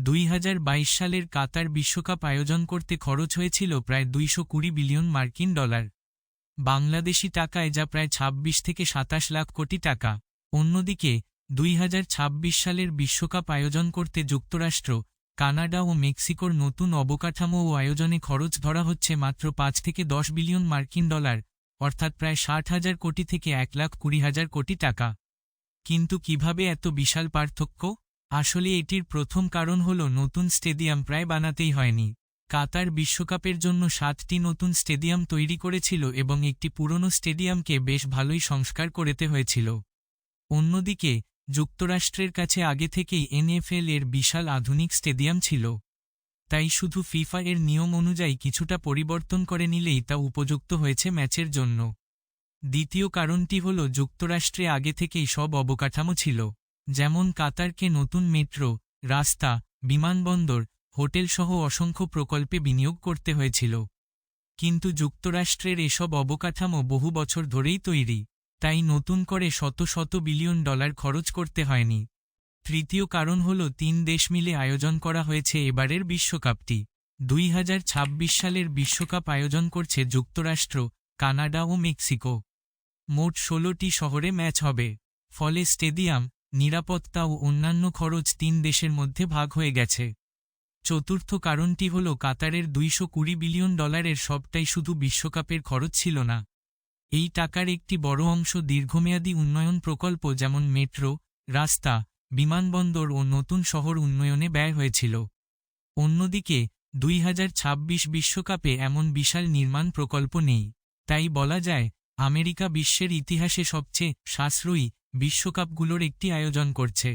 2022 সালের কাতার বিশ্বকাপ আয়োজন করতে খরচ হয়েছিল প্রায় 220 বিলিয়ন মার্কিন ডলার, বাংলাদেশি টাকায় যা প্রায় 26 থেকে 27 লাখ কোটি টাকা। অন্যদিকে 2026 সালের বিশ্বকাপ আয়োজন করতে যুক্তরাষ্ট্র, কানাডা ও মেক্সিকোর নতুন অবকাঠামো ও আয়োজনে খরচ ধরা হচ্ছে মাত্র 5 থেকে 10 বিলিয়ন মার্কিন ডলার, অর্থাৎ প্রায় 60,000 কোটি থেকে 1,20,000 কোটি টাকা। কিন্তু কিভাবে এত বিশাল পার্থক্য? আসলে এটির প্রথম কারণ হল নতুন স্টেডিয়াম প্রায় বানাতেই হয়নি। কাতার বিশ্বকাপের জন্য 7টি নতুন স্টেডিয়াম তৈরি করেছিল এবং একটি পুরনো স্টেডিয়ামকে বেশ ভালোই সংস্কার করতে হয়েছিল। অন্যদিকে যুক্তরাষ্ট্রের কাছে আগে থেকেই NFL এর বিশাল আধুনিক স্টেডিয়াম ছিল, তাই শুধু ফিফা এর নিয়ম অনুযায়ী কিছুটা পরিবর্তন করে নিলেই তা উপযুক্ত হয়েছে ম্যাচের জন্য। দ্বিতীয় কারণটি হল যুক্তরাষ্ট্রে আগে থেকেই সব অবকাঠামো ছিল, যেমন কাতারকে নতুন মেট্রো, রাস্তা, বিমানবন্দর, হোটেল সহ অসংখ্য প্রকল্পে বিনিয়োগ করতে হয়েছিল। কিন্তু যুক্তরাষ্ট্রের এসব অবকাঠামো বহু বছর ধরেই তৈরি, তাই নতুন করে শত শত বিলিয়ন ডলার খরচ করতে হয়নি। তৃতীয় কারণ হল 3 দেশ মিলে আয়োজন করা হয়েছে এবারের বিশ্বকাপটি। 2026 সালের বিশ্বকাপ আয়োজন করছে যুক্তরাষ্ট্র, কানাডা ও মেক্সিকো। মোট 16টি শহরে ম্যাচ হবে, ফলে স্টেডিয়াম, নিরাপত্তা ও অন্যান্য খরচ 3 দেশের মধ্যে ভাগ হয়ে গেছে। চতুর্থ কারণটি হল কাতারের 220 বিলিয়ন ডলারের সবটাই শুধু বিশ্বকাপের খরচ ছিল না। এই টাকার একটি বড় অংশ দীর্ঘমেয়াদী উন্নয়ন প্রকল্প যেমন মেট্রো, রাস্তা, বিমানবন্দর ও নতুন শহর উন্নয়নে ব্যয় হয়েছিল। অন্যদিকে 2026 বিশ্বকাপে এমন বিশাল নির্মাণ প্রকল্প নেই, তাই বলা যায় আমেরিকা বিশ্বের ইতিহাসে সবচেয়ে সাশ্রয়ী বিশ্বকাপগুলোর একটি আয়োজন করছে।